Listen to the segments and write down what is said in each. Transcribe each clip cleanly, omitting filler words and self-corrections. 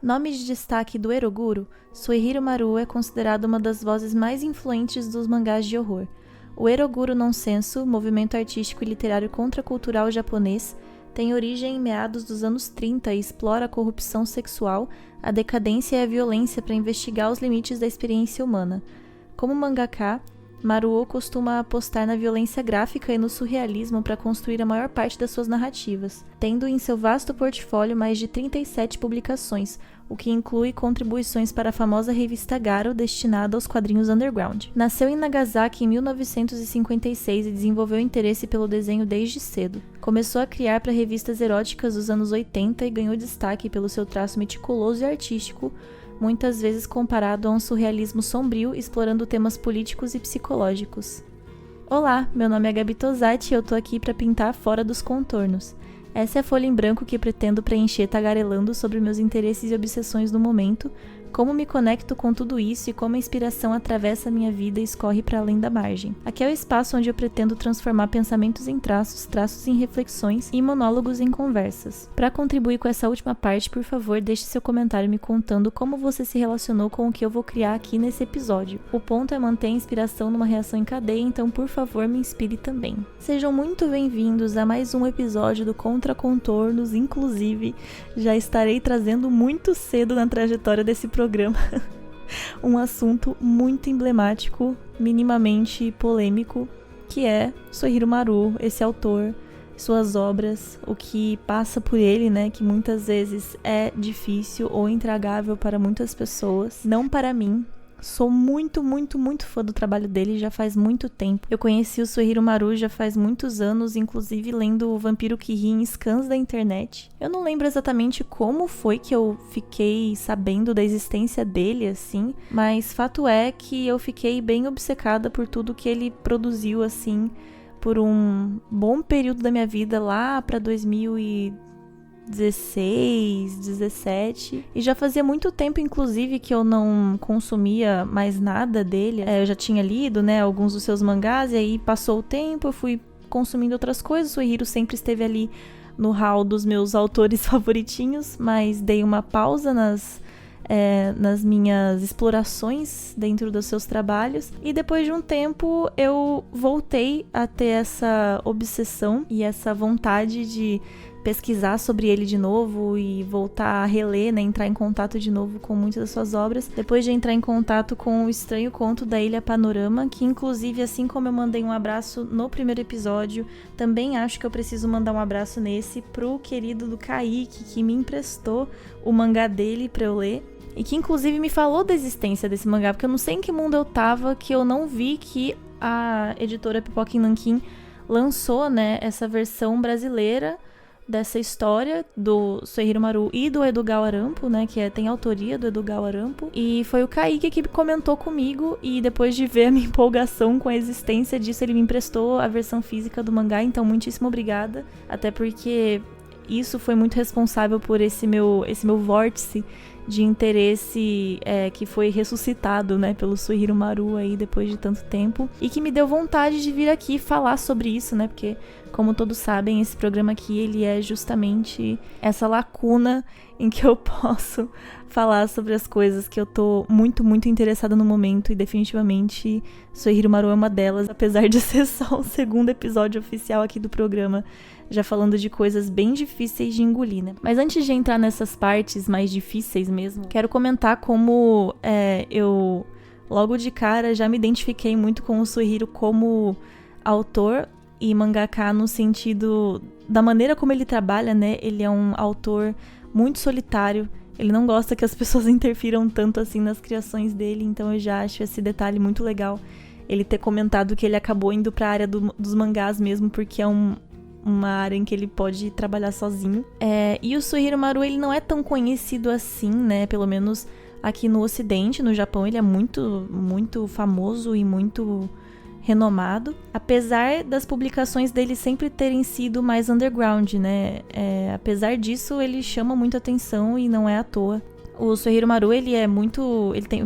Nome de destaque do Eroguro, Soihiro Maruo é considerado uma das vozes mais influentes dos mangás de horror. O Eroguro Nonsenso, movimento artístico e literário contracultural japonês, tem origem em meados dos anos 30 e explora a corrupção sexual, a decadência e a violência para investigar os limites da experiência humana. Como mangaka, Maruo costuma apostar na violência gráfica e no surrealismo para construir a maior parte das suas narrativas, tendo em seu vasto portfólio mais de 37 publicações, o que inclui contribuições para a famosa revista Garo destinada aos quadrinhos underground. Nasceu em Nagasaki em 1956 e desenvolveu interesse pelo desenho desde cedo. Começou a criar para revistas eróticas dos anos 80 e ganhou destaque pelo seu traço meticuloso e artístico, muitas vezes comparado a um surrealismo sombrio explorando temas políticos e psicológicos. Olá, meu nome é Gabi Tosati e eu tô aqui para pintar fora dos contornos. Essa é a folha em branco que pretendo preencher tagarelando sobre meus interesses e obsessões no momento, como me conecto com tudo isso e como a inspiração atravessa minha vida e escorre para além da margem. Aqui é o espaço onde eu pretendo transformar pensamentos em traços, traços em reflexões e monólogos em conversas. Para contribuir com essa última parte, por favor, deixe seu comentário me contando como você se relacionou com o que eu vou criar aqui nesse episódio. O ponto é manter a inspiração numa reação em cadeia, então por favor me inspire também. Sejam muito bem-vindos a mais um episódio do Contra Contornos, inclusive já estarei trazendo muito cedo na trajetória desse programa um assunto muito emblemático, minimamente polêmico, que é Soihiro Maruo, esse autor, suas obras, o que passa por ele, né, que muitas vezes é difícil ou intragável para muitas pessoas, não para mim. Sou muito fã do trabalho dele já faz muito tempo. Eu conheci o Soihiro Maruo já faz muitos anos, inclusive lendo o Vampiro que Ri em scans da internet. Eu não lembro exatamente como foi que eu fiquei sabendo da existência dele, assim, mas fato é que eu fiquei bem obcecada por tudo que ele produziu, assim, por um bom período da minha vida, lá pra 2016, 17, e já fazia muito tempo, inclusive, que eu não consumia mais nada dele. Eu já tinha lido, né, alguns dos seus mangás, e aí passou o tempo, eu fui consumindo outras coisas. O Soihiro sempre esteve ali no hall dos meus autores favoritinhos, mas dei uma pausa nas minhas explorações dentro dos seus trabalhos, e depois de um tempo eu voltei a ter essa obsessão e essa vontade de pesquisar sobre ele de novo e voltar a reler, né, entrar em contato de novo com muitas das suas obras, depois de entrar em contato com O Estranho Conto da Ilha Panorama, que inclusive, assim como eu mandei um abraço no primeiro episódio, também acho que eu preciso mandar um abraço nesse pro querido do Kaique, que me emprestou o mangá dele pra eu ler, e que inclusive me falou da existência desse mangá, porque eu não sei em que mundo eu tava que eu não vi que a editora Pipoca em Nanquim lançou, né, essa versão brasileira dessa história do Soihiro Maruo e do Edogawa Arampo, né, que tem autoria do Edogawa Arampo, e foi o Kaique que comentou comigo, e depois de ver a minha empolgação com a existência disso, ele me emprestou a versão física do mangá, então muitíssimo obrigada, até porque isso foi muito responsável por esse meu vórtice de interesse que foi ressuscitado, né, pelo Soihiro Maruo aí depois de tanto tempo, e que me deu vontade de vir aqui falar sobre isso, né, porque, como todos sabem, esse programa aqui, ele é justamente essa lacuna em que eu posso falar sobre as coisas que eu tô muito interessada no momento, e definitivamente Soihiro Maruo é uma delas, apesar de ser só o segundo episódio oficial aqui do programa, já falando de coisas bem difíceis de engolir, né? Mas antes de entrar nessas partes mais difíceis mesmo, quero comentar como eu, logo de cara, já me identifiquei muito com o Soihiro como autor e mangaka, no sentido da maneira como ele trabalha, né? Ele é um autor muito solitário, ele não gosta que as pessoas interfiram tanto assim nas criações dele, então eu já acho esse detalhe muito legal, ele ter comentado que ele acabou indo pra área dos mangás mesmo, porque é uma área em que ele pode trabalhar sozinho. E o Soihiro Maruo, ele não é tão conhecido assim, né? Pelo menos aqui no Ocidente, no Japão, ele é muito famoso e muito renomado. Apesar das publicações dele sempre terem sido mais underground, né? Apesar disso, ele chama muita atenção e não é à toa. O Soihiro Maruo, ele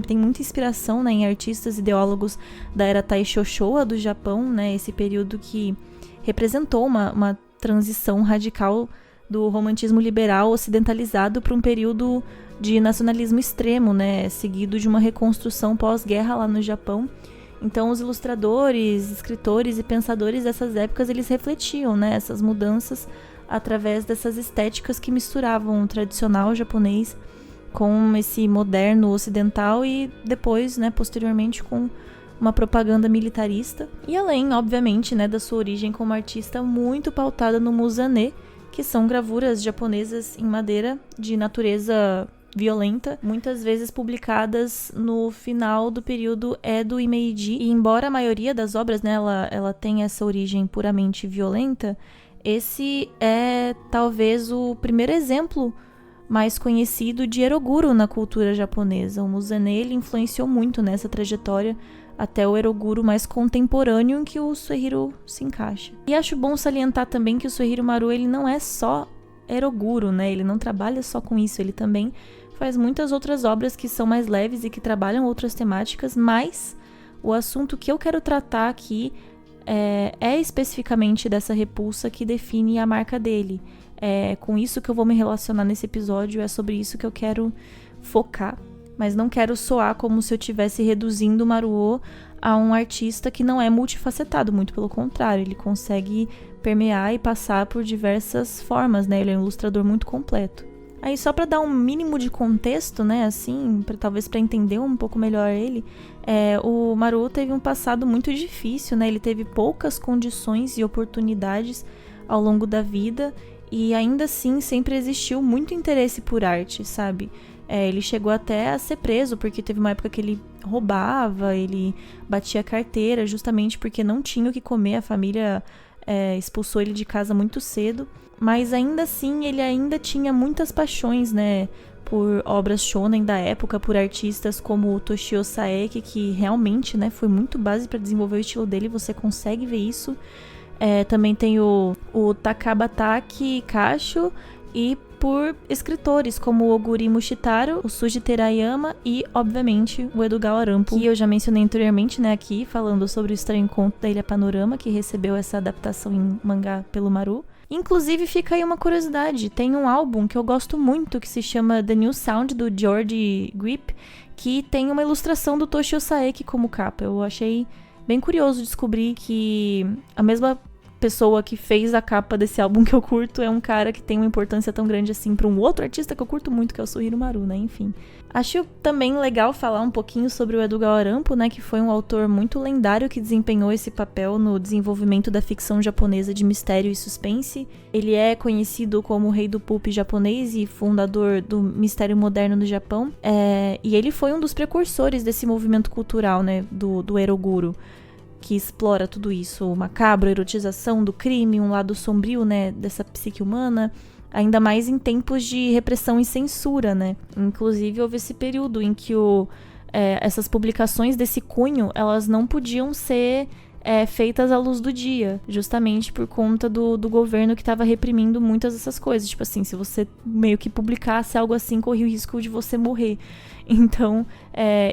tem muita inspiração, né, em artistas ideólogos da era Taisho Showa do Japão, né? Esse período que representou uma transição radical do romantismo liberal ocidentalizado para um período de nacionalismo extremo, né, seguido de uma reconstrução pós-guerra lá no Japão. Então os ilustradores, escritores e pensadores dessas épocas, eles refletiam, né, essas mudanças através dessas estéticas que misturavam o tradicional japonês com esse moderno ocidental e depois, né, posteriormente com uma propaganda militarista. E além, obviamente, né, da sua origem como artista muito pautada no muzane, que são gravuras japonesas em madeira de natureza violenta, muitas vezes publicadas no final do período Edo e Meiji. E embora a maioria das obras, né, ela tenha essa origem puramente violenta, esse é talvez o primeiro exemplo mais conhecido de eroguro na cultura japonesa. O muzane, ele influenciou muito nessa trajetória até o eroguro mais contemporâneo em que o Suehiro se encaixa. E acho bom salientar também que o Suehiro Maru, ele não é só eroguro, né? Ele não trabalha só com isso, ele também faz muitas outras obras que são mais leves e que trabalham outras temáticas, mas o assunto que eu quero tratar aqui é especificamente dessa repulsa que define a marca dele. É com isso que eu vou me relacionar nesse episódio, é sobre isso que eu quero focar. Mas não quero soar como se eu estivesse reduzindo o Maruo a um artista que não é multifacetado, muito pelo contrário, ele consegue permear e passar por diversas formas, né? Ele é um ilustrador muito completo. Aí só para dar um mínimo de contexto, né, assim, talvez para entender um pouco melhor ele, o Maruo teve um passado muito difícil, né? Ele teve poucas condições e oportunidades ao longo da vida e ainda assim sempre existiu muito interesse por arte, sabe? Ele chegou até a ser preso, porque teve uma época que ele roubava, ele batia carteira, justamente porque não tinha o que comer, a família expulsou ele de casa muito cedo. Mas ainda assim, ele ainda tinha muitas paixões, né, por obras shonen da época, por artistas como o Toshio Saeki, que realmente, né, foi muito base para desenvolver o estilo dele, você consegue ver isso. Também tem o Takabataki Kasho, e por escritores como o Oguri Mushitaro, o Suji Terayama e, obviamente, o Edogawa Arampo, que eu já mencionei anteriormente, né, aqui, falando sobre o Estranho Conto da Ilha Panorama, que recebeu essa adaptação em mangá pelo Maru. Inclusive, fica aí uma curiosidade, tem um álbum que eu gosto muito, que se chama The New Sound, do George Grip, que tem uma ilustração do Toshio Saeki como capa. Eu achei bem curioso descobrir que a mesma pessoa que fez a capa desse álbum que eu curto é um cara que tem uma importância tão grande assim para um outro artista que eu curto muito, que é o Suehiro Maru, né? Enfim. Acho também legal falar um pouquinho sobre o Edogawa Arampo, né? Que foi um autor muito lendário que desempenhou esse papel no desenvolvimento da ficção japonesa de mistério e suspense. Ele é conhecido como o rei do pulp japonês e fundador do mistério moderno no Japão. E ele foi um dos precursores desse movimento cultural, né? Do eroguro, que explora tudo isso, o macabro, a erotização do crime, um lado sombrio, né, dessa psique humana, ainda mais em tempos de repressão e censura, né. Inclusive, houve esse período em que essas publicações desse cunho, elas não podiam ser feitas à luz do dia, justamente por conta do governo que estava reprimindo muitas dessas coisas. Tipo assim, se você meio que publicasse algo assim, corria o risco de você morrer. Então,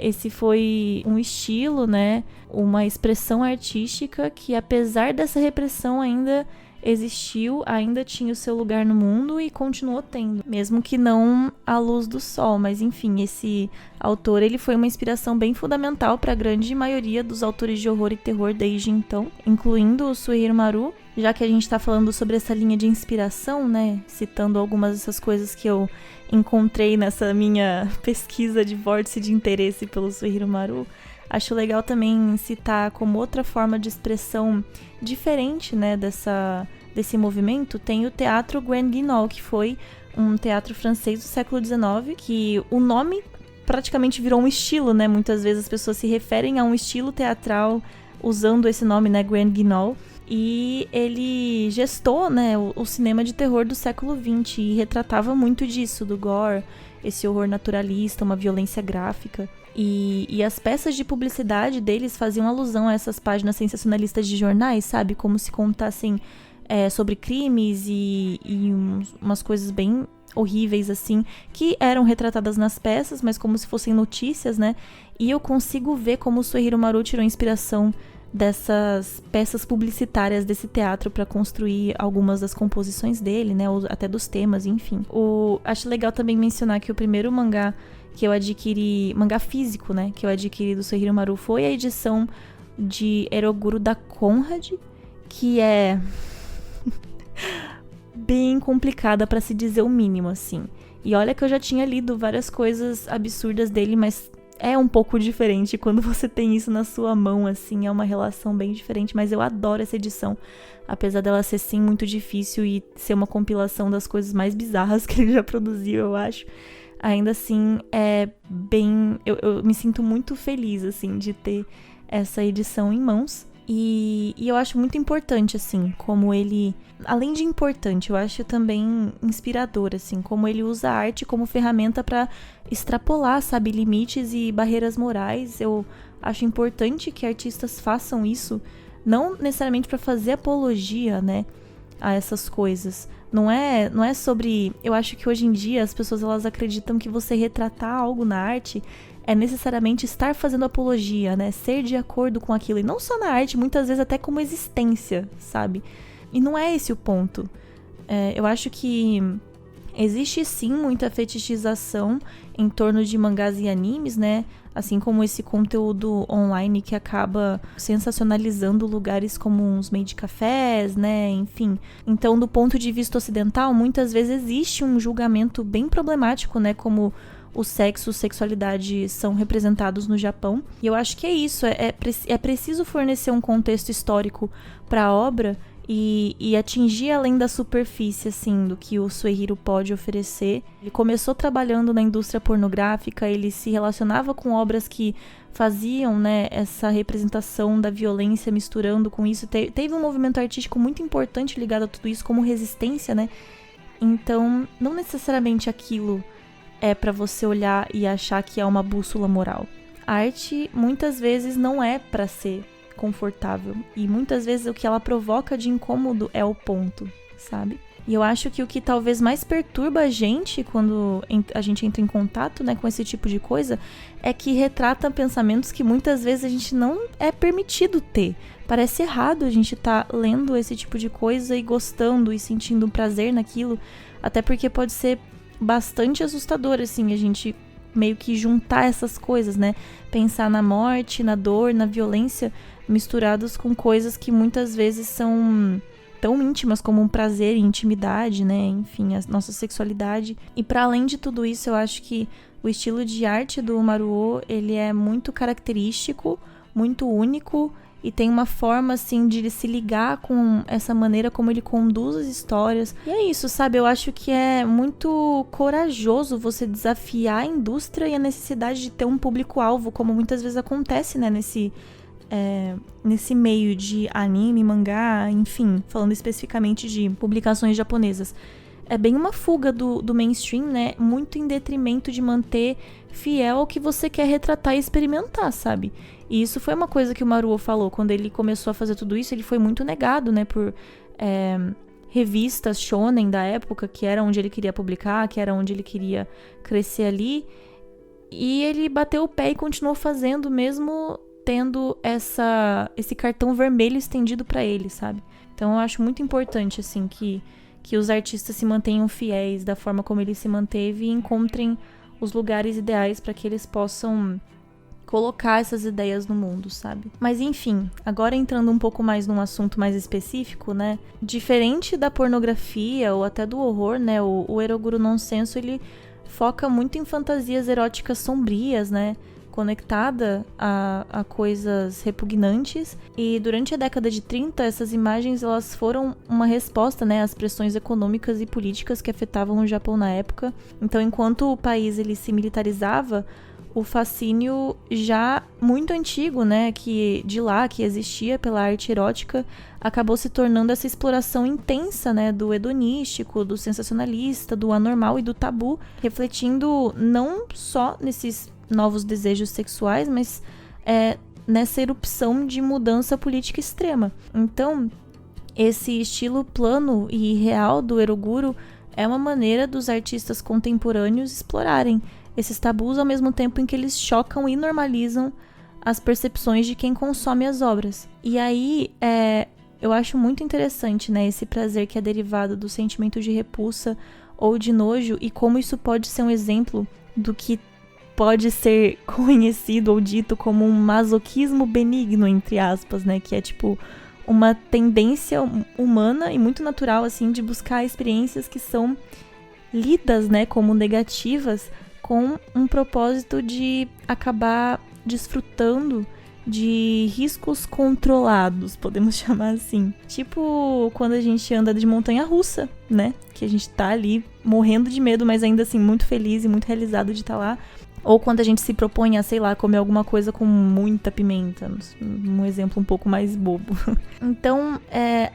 esse foi um estilo, né, uma expressão artística que, apesar dessa repressão, ainda existiu, ainda tinha o seu lugar no mundo e continuou tendo, mesmo que não à luz do sol. Mas enfim, esse autor, ele foi uma inspiração bem fundamental para a grande maioria dos autores de horror e terror desde então, incluindo o Suehiro Maru. Já que a gente tá falando sobre essa linha de inspiração, né, citando algumas dessas coisas que eu encontrei nessa minha pesquisa de vórtice de interesse pelo Suehiro Maru, acho legal também citar como outra forma de expressão diferente, né, desse movimento, tem o Teatro Grand Guignol, que foi um teatro francês do século XIX, que o nome praticamente virou um estilo, né, muitas vezes as pessoas se referem a um estilo teatral usando esse nome, né, Grand Guignol. E ele gestou, né, o cinema de terror do século XX e retratava muito disso, do gore, esse horror naturalista, uma violência gráfica. E as peças de publicidade deles faziam alusão a essas páginas sensacionalistas de jornais, sabe? Como se contassem sobre crimes e umas coisas bem horríveis, assim, que eram retratadas nas peças, mas como se fossem notícias, né? E eu consigo ver como o Suehiro Maru tirou inspiração dessas peças publicitárias desse teatro para construir algumas das composições dele, né, ou até dos temas, enfim. Acho legal também mencionar que o primeiro mangá que eu adquiri, mangá físico, né, que eu adquiri do Soichiro Maru foi a edição de Eroguro da Conrad, que é bem complicada para se dizer o mínimo, assim. E olha que eu já tinha lido várias coisas absurdas dele, mas é um pouco diferente quando você tem isso na sua mão, assim, é uma relação bem diferente, mas eu adoro essa edição, apesar dela ser, sim, muito difícil e ser uma compilação das coisas mais bizarras que ele já produziu, eu acho. Ainda assim, é bem... Eu me sinto muito feliz, assim, de ter essa edição em mãos. E eu acho muito importante, assim, como ele... Além de importante, eu acho também inspirador, assim, como ele usa a arte como ferramenta para extrapolar, sabe, limites e barreiras morais. Eu acho importante que artistas façam isso, não necessariamente para fazer apologia, né, a essas coisas. Não é sobre... Eu acho que hoje em dia as pessoas elas acreditam que você retratar algo na arte é necessariamente estar fazendo apologia, né? Ser de acordo com aquilo. E não só na arte, muitas vezes até como existência, sabe? E não é esse o ponto. Eu acho que existe sim muita fetichização em torno de mangás e animes, né? Assim como esse conteúdo online que acaba sensacionalizando lugares como uns made cafés, né? Enfim. Então, do ponto de vista ocidental, muitas vezes existe um julgamento bem problemático, né? Como o sexo, sexualidade são representados no Japão. E eu acho que é isso. É preciso fornecer um contexto histórico para a obra e atingir além da superfície, assim, do que o Soichiro pode oferecer. Ele começou trabalhando na indústria pornográfica, ele se relacionava com obras que faziam, né, essa representação da violência misturando com isso. Teve um movimento artístico muito importante ligado a tudo isso, como resistência, né? Então, não necessariamente aquilo é pra você olhar e achar que é uma bússola moral. A arte, muitas vezes, não é pra ser confortável. E muitas vezes o que ela provoca de incômodo é o ponto, sabe? E eu acho que o que talvez mais perturba a gente quando a gente entra em contato, né, com esse tipo de coisa é que retrata pensamentos que muitas vezes a gente não é permitido ter. Parece errado a gente tá lendo esse tipo de coisa e gostando e sentindo um prazer naquilo, até porque pode ser bastante assustador, assim, a gente meio que juntar essas coisas, né? Pensar na morte, na dor, na violência, misturados com coisas que muitas vezes são tão íntimas como um prazer e intimidade, né? Enfim, a nossa sexualidade. E para além de tudo isso, eu acho que o estilo de arte do Maruo, ele é muito característico, muito único e tem uma forma, assim, de se ligar com essa maneira como ele conduz as histórias. E é isso, sabe? Eu acho que é muito corajoso você desafiar a indústria e a necessidade de ter um público-alvo, como muitas vezes acontece, né? Nesse meio de anime, mangá, enfim, falando especificamente de publicações japonesas. É bem uma fuga do mainstream, né? Muito em detrimento de manter fiel ao que você quer retratar e experimentar, sabe? E isso foi uma coisa que o Maruo falou. Quando ele começou a fazer tudo isso, ele foi muito negado, né? Por revistas shonen da época, que era onde ele queria publicar, que era onde ele queria crescer ali. E ele bateu o pé e continuou fazendo, mesmo tendo esse cartão vermelho estendido pra ele, sabe? Então eu acho muito importante, assim, que os artistas se mantenham fiéis da forma como ele se manteve e encontrem os lugares ideais para que eles possam colocar essas ideias no mundo, sabe? Mas enfim, agora entrando um pouco mais num assunto mais específico, né? Diferente da pornografia ou até do horror, né? O Eroguro Nonsenso, ele foca muito em fantasias eróticas sombrias, né? Conectada a coisas repugnantes. E durante a década de 30, essas imagens elas foram uma resposta, né, às pressões econômicas e políticas que afetavam o Japão na época. Então, enquanto o país ele se militarizava, o fascínio já muito antigo, né, que existia pela arte erótica, acabou se tornando essa exploração intensa, né, do hedonístico, do sensacionalista, do anormal e do tabu, refletindo não só nesses novos desejos sexuais, mas nessa erupção de mudança política extrema. Então, esse estilo plano e real do Eroguro é uma maneira dos artistas contemporâneos explorarem esses tabus ao mesmo tempo em que eles chocam e normalizam as percepções de quem consome as obras. E aí, eu acho muito interessante, né, esse prazer que é derivado do sentimento de repulsa ou de nojo, e como isso pode ser um exemplo do que pode ser conhecido ou dito como um masoquismo benigno, entre aspas, né, que é tipo uma tendência humana e muito natural, assim, de buscar experiências que são lidas, né, como negativas, com um propósito de acabar desfrutando de riscos controlados, podemos chamar assim. Tipo quando a gente anda de montanha-russa, né? Que a gente tá ali morrendo de medo, mas ainda assim muito feliz e muito realizado de estar lá. Ou quando a gente se propõe a, sei lá, comer alguma coisa com muita pimenta. Um exemplo um pouco mais bobo. Então,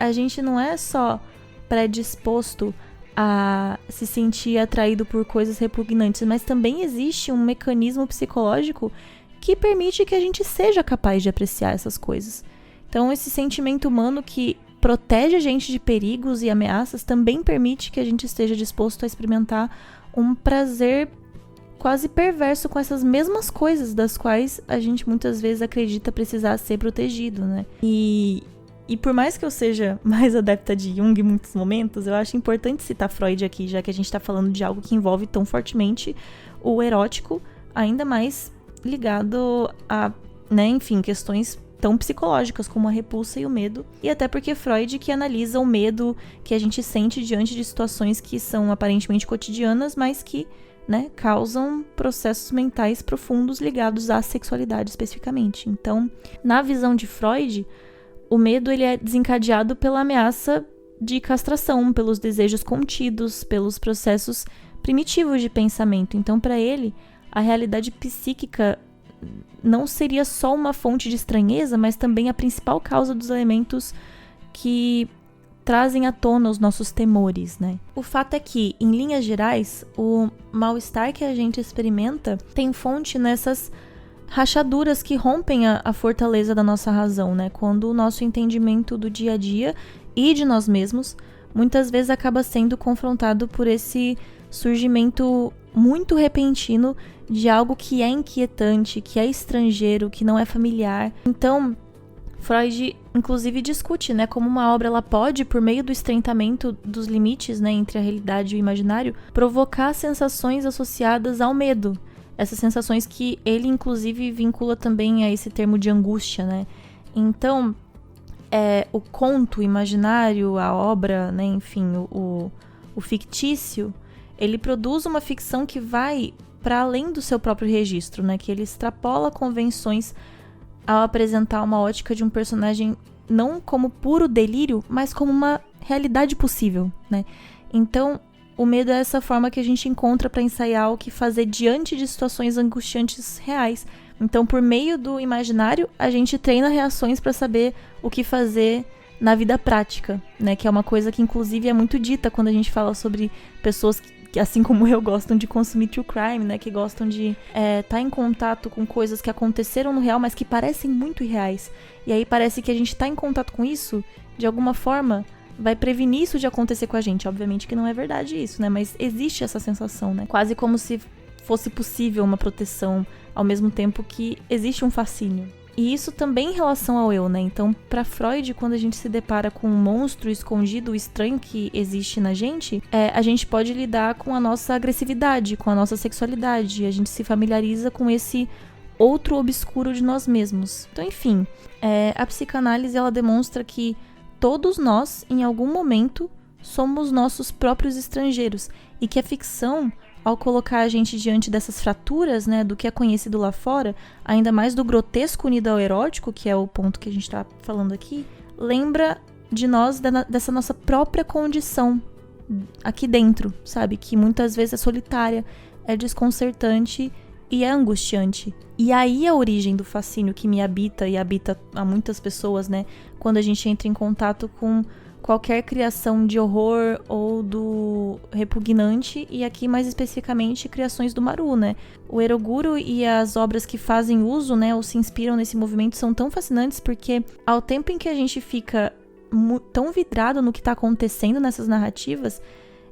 a gente não é só predisposto a se sentir atraído por coisas repugnantes, mas também existe um mecanismo psicológico que permite que a gente seja capaz de apreciar essas coisas. Então, esse sentimento humano que protege a gente de perigos e ameaças também permite que a gente esteja disposto a experimentar um prazer quase perverso com essas mesmas coisas das quais a gente muitas vezes acredita precisar ser protegido, né? E por mais que eu seja mais adepta de Jung em muitos momentos, eu acho importante citar Freud aqui, já que a gente tá falando de algo que envolve tão fortemente o erótico, ainda mais ligado a, né, enfim, questões tão psicológicas como a repulsa e o medo. E até porque Freud que analisa o medo que a gente sente diante de situações que são aparentemente cotidianas, mas que, né, causam processos mentais profundos ligados à sexualidade especificamente. Então, na visão de Freud, o medo ele é desencadeado pela ameaça de castração, pelos desejos contidos, pelos processos primitivos de pensamento. Então, para ele, a realidade psíquica não seria só uma fonte de estranheza, mas também a principal causa dos elementos que trazem à tona os nossos temores, né? O fato é que, em linhas gerais, o mal-estar que a gente experimenta tem fonte nessas rachaduras que rompem a fortaleza da nossa razão, né? Quando o nosso entendimento do dia a dia e de nós mesmos muitas vezes acaba sendo confrontado por esse surgimento muito repentino de algo que é inquietante, que é estrangeiro, que não é familiar. Então, Freud, inclusive, discute, né, como uma obra ela pode, por meio do estreitamento dos limites, né, entre a realidade e o imaginário, provocar sensações associadas ao medo. Essas sensações que ele, inclusive, vincula também a esse termo de angústia, né? Então, o conto imaginário, a obra, né, enfim, o fictício, ele produz uma ficção que vai para além do seu próprio registro, né? Que ele extrapola convenções ao apresentar uma ótica de um personagem não como puro delírio, mas como uma realidade possível, né? Então, o medo é essa forma que a gente encontra para ensaiar o que fazer diante de situações angustiantes reais. Então, por meio do imaginário, a gente treina reações para saber o que fazer na vida prática, né? Que é uma coisa que, inclusive, é muito dita quando a gente fala sobre pessoas que, assim como eu, gostam de consumir true crime, né? Que gostam de estar em contato com coisas que aconteceram no real, mas que parecem muito irreais. E aí parece que a gente tá em contato com isso, de alguma forma, vai prevenir isso de acontecer com a gente. Obviamente que não é verdade isso, né? Mas existe essa sensação, né? Quase como se fosse possível uma proteção, ao mesmo tempo que existe um fascínio. E isso também em relação ao eu, né? Então, para Freud, quando a gente se depara com um monstro escondido, estranho que existe na gente, a gente pode lidar com a nossa agressividade, com a nossa sexualidade. A gente se familiariza com esse outro obscuro de nós mesmos. Então, enfim, a psicanálise ela demonstra que todos nós, em algum momento, somos nossos próprios estrangeiros e que a ficção, ao colocar a gente diante dessas fraturas, né, do que é conhecido lá fora, ainda mais do grotesco unido ao erótico, que é o ponto que a gente está falando aqui, lembra de nós, dessa nossa própria condição aqui dentro, sabe? Que muitas vezes é solitária, é desconcertante e é angustiante. E aí a origem do fascínio que me habita e habita a muitas pessoas, né? Quando a gente entra em contato com qualquer criação de horror ou do repugnante, e aqui mais especificamente criações do Maru, né? O Eroguro e as obras que fazem uso, né, ou se inspiram nesse movimento são tão fascinantes porque ao tempo em que a gente fica tão vidrado no que está acontecendo nessas narrativas,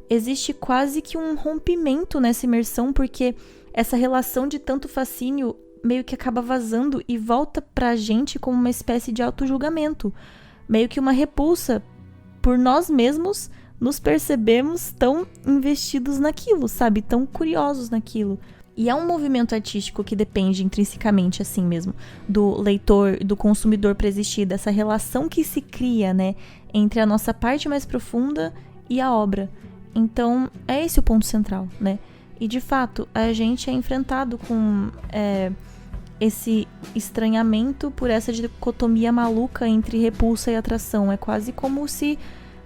existe quase que um rompimento nessa imersão, porque essa relação de tanto fascínio meio que acaba vazando e volta pra gente como uma espécie de autojulgamento, meio que uma repulsa por nós mesmos nos percebemos tão investidos naquilo, sabe? Tão curiosos naquilo. E é um movimento artístico que depende intrinsecamente, assim mesmo, do leitor, do consumidor para existir, dessa relação que se cria, né, entre a nossa parte mais profunda e a obra. Então, é esse o ponto central, né? E, de fato, a gente é enfrentado com esse estranhamento por essa dicotomia maluca entre repulsa e atração. É quase como se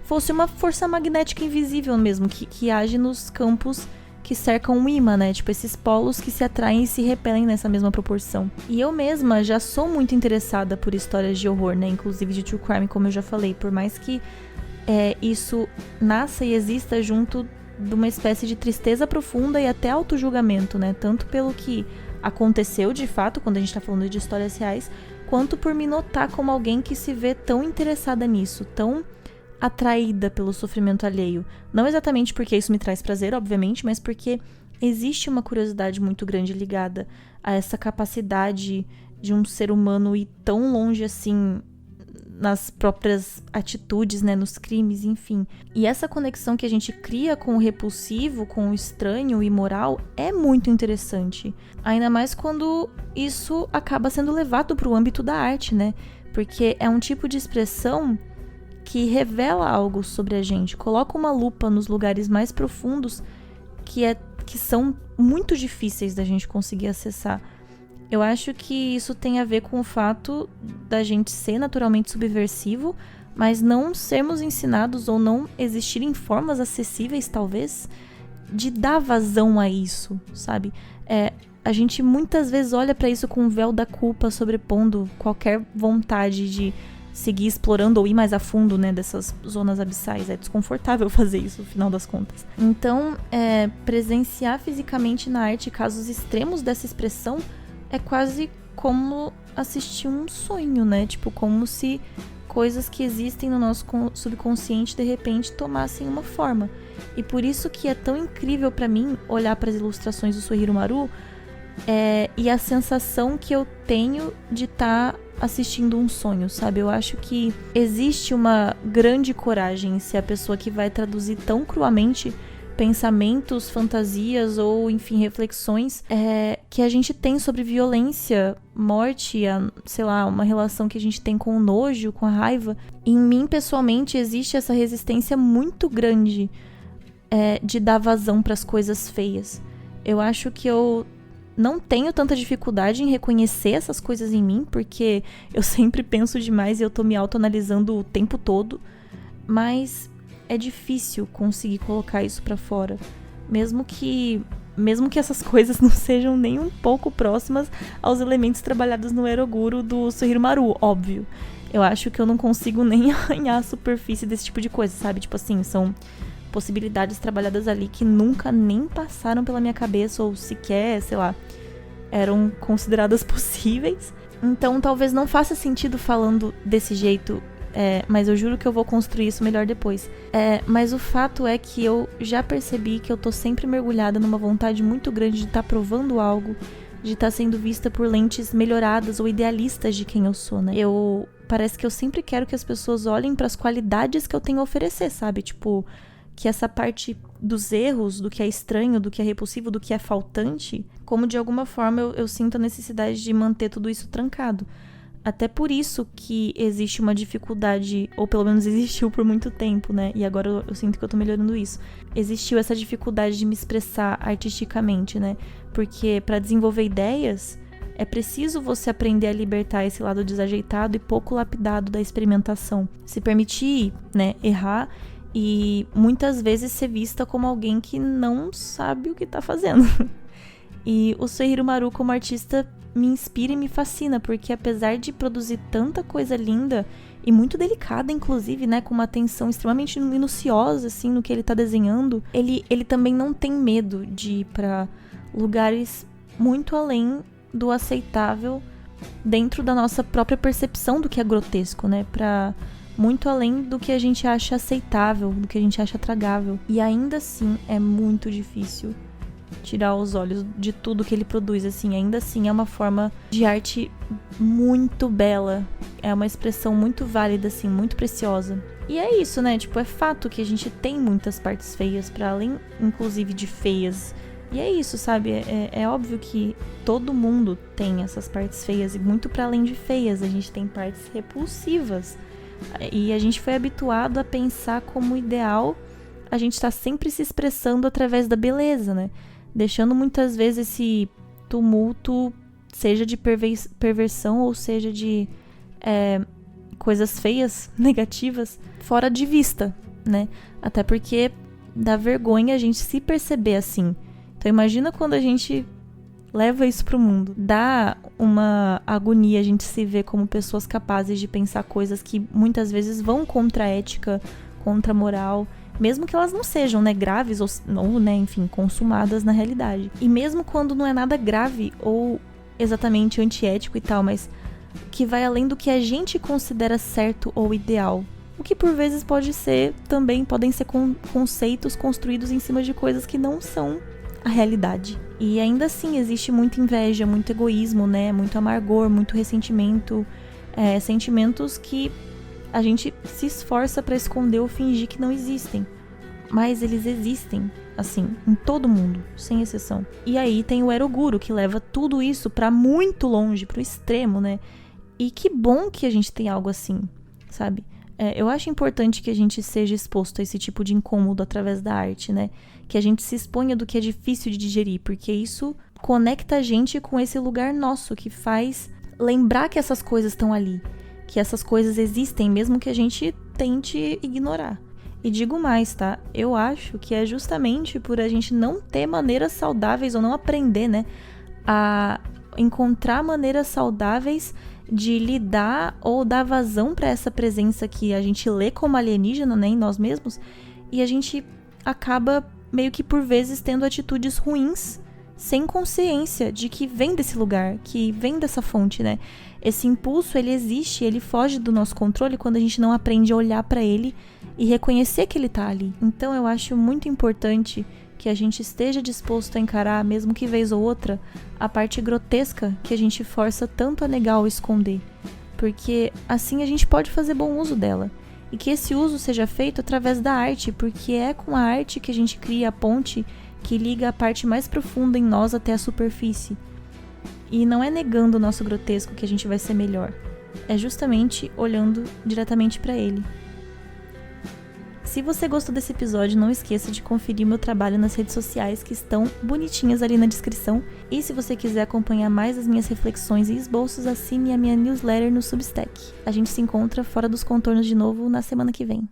fosse uma força magnética invisível mesmo, que age nos campos que cercam um imã, né? Tipo, esses polos que se atraem e se repelem nessa mesma proporção. E eu mesma já sou muito interessada por histórias de horror, né? Inclusive de true crime, como eu já falei. Por mais que isso nasça e exista junto de uma espécie de tristeza profunda e até autojulgamento, né? Tanto pelo que aconteceu de fato, quando a gente tá falando de histórias reais, quanto por me notar como alguém que se vê tão interessada nisso, tão atraída pelo sofrimento alheio. Não exatamente porque isso me traz prazer, obviamente, mas porque existe uma curiosidade muito grande ligada a essa capacidade de um ser humano ir tão longe assim nas próprias atitudes, né, nos crimes, enfim. E essa conexão que a gente cria com o repulsivo, com o estranho, o imoral, é muito interessante. Ainda mais quando isso acaba sendo levado para o âmbito da arte, né? Porque é um tipo de expressão que revela algo sobre a gente, coloca uma lupa nos lugares mais profundos que são muito difíceis da gente conseguir acessar. Eu acho que isso tem a ver com o fato da gente ser naturalmente subversivo, mas não sermos ensinados ou não existirem formas acessíveis, talvez, de dar vazão a isso, sabe? A gente muitas vezes olha pra isso com o véu da culpa sobrepondo qualquer vontade de seguir explorando ou ir mais a fundo, né, dessas zonas abissais. É desconfortável fazer isso, no final das contas. Então, presenciar fisicamente na arte casos extremos dessa expressão é quase como assistir um sonho, né? Tipo, como se coisas que existem no nosso subconsciente de repente tomassem uma forma. E por isso que é tão incrível pra mim olhar para as ilustrações do Soichiro Maru e a sensação que eu tenho de estar assistindo um sonho, sabe? Eu acho que existe uma grande coragem em ser a pessoa que vai traduzir tão cruamente pensamentos, fantasias ou, enfim, reflexões que a gente tem sobre violência, morte, sei lá, uma relação que a gente tem com o nojo, com a raiva. Em mim, pessoalmente, existe essa resistência muito grande de dar vazão para as coisas feias. Eu acho que eu não tenho tanta dificuldade em reconhecer essas coisas em mim, porque eu sempre penso demais e eu tô me autoanalisando o tempo todo, mas é difícil conseguir colocar isso pra fora, mesmo que essas coisas não sejam nem um pouco próximas aos elementos trabalhados no Eroguro do Soichiro Maru, óbvio. Eu acho que eu não consigo nem arranhar a superfície desse tipo de coisa, sabe? Tipo assim, são possibilidades trabalhadas ali que nunca nem passaram pela minha cabeça ou sequer, sei lá, eram consideradas possíveis. Então talvez não faça sentido falando desse jeito, mas eu juro que eu vou construir isso melhor depois. Mas o fato é que eu já percebi que eu tô sempre mergulhada numa vontade muito grande de estar provando algo, de estar sendo vista por lentes melhoradas ou idealistas de quem eu sou, né? Parece que eu sempre quero que as pessoas olhem para as qualidades que eu tenho a oferecer, sabe? Tipo, que essa parte dos erros, do que é estranho, do que é repulsivo, do que é faltante, como de alguma forma eu sinto a necessidade de manter tudo isso trancado. Até por isso que existe uma dificuldade, ou pelo menos existiu por muito tempo, né? E agora eu sinto que eu tô melhorando isso. Existiu essa dificuldade de me expressar artisticamente, né? Porque para desenvolver ideias, é preciso você aprender a libertar esse lado desajeitado e pouco lapidado da experimentação. Se permitir, né, errar e muitas vezes ser vista como alguém que não sabe o que tá fazendo. E o Soichiro Maru como artista me inspira e me fascina, porque apesar de produzir tanta coisa linda e muito delicada, inclusive, né, com uma atenção extremamente minuciosa, assim, no que ele tá desenhando, ele também não tem medo de ir pra lugares muito além do aceitável dentro da nossa própria percepção do que é grotesco, né, pra muito além do que a gente acha aceitável, do que a gente acha tragável. E ainda assim é muito difícil tirar os olhos de tudo que ele produz, assim. Ainda assim, é uma forma de arte muito bela. É uma expressão muito válida, assim, muito preciosa. E é isso, né? Tipo, é fato que a gente tem muitas partes feias, pra além, inclusive, de feias. E é isso, sabe? É óbvio que todo mundo tem essas partes feias, e muito pra além de feias, a gente tem partes repulsivas. E a gente foi habituado a pensar como ideal a gente tá sempre se expressando através da beleza, né? Deixando muitas vezes esse tumulto, seja de perversão ou seja de coisas feias, negativas, fora de vista, né? Até porque dá vergonha a gente se perceber assim. Então imagina quando a gente leva isso pro mundo. Dá uma agonia a gente se ver como pessoas capazes de pensar coisas que muitas vezes vão contra a ética, contra a moral, mesmo que elas não sejam, né, graves ou, né, enfim, consumadas na realidade. E mesmo quando não é nada grave ou exatamente antiético e tal, mas que vai além do que a gente considera certo ou ideal. O que por vezes podem ser conceitos construídos em cima de coisas que não são a realidade. E ainda assim existe muita inveja, muito egoísmo, né, muito amargor, muito ressentimento, sentimentos que a gente se esforça pra esconder ou fingir que não existem. Mas eles existem, assim, em todo mundo, sem exceção. E aí tem o Eroguro, que leva tudo isso pra muito longe, pro extremo, né? E que bom que a gente tem algo assim, sabe? Eu acho importante que a gente seja exposto a esse tipo de incômodo através da arte, né? Que a gente se exponha do que é difícil de digerir, porque isso conecta a gente com esse lugar nosso, que faz lembrar que essas coisas estão ali. Que essas coisas existem, mesmo que a gente tente ignorar. E digo mais, tá? Eu acho que é justamente por a gente não ter maneiras saudáveis, ou não aprender, né? A encontrar maneiras saudáveis de lidar ou dar vazão pra essa presença que a gente lê como alienígena, né? Em nós mesmos. E a gente acaba meio que por vezes tendo atitudes ruins, sem consciência de que vem desse lugar, que vem dessa fonte, né? Esse impulso, ele existe, ele foge do nosso controle quando a gente não aprende a olhar pra ele e reconhecer que ele tá ali. Então eu acho muito importante que a gente esteja disposto a encarar, mesmo que vez ou outra, a parte grotesca que a gente força tanto a negar ou esconder. Porque assim a gente pode fazer bom uso dela. E que esse uso seja feito através da arte, porque é com a arte que a gente cria a ponte que liga a parte mais profunda em nós até a superfície. E não é negando o nosso grotesco que a gente vai ser melhor. É justamente olhando diretamente para ele. Se você gostou desse episódio, não esqueça de conferir meu trabalho nas redes sociais, que estão bonitinhas ali na descrição. E se você quiser acompanhar mais as minhas reflexões e esboços, assine a minha newsletter no Substack. A gente se encontra fora dos contornos de novo na semana que vem.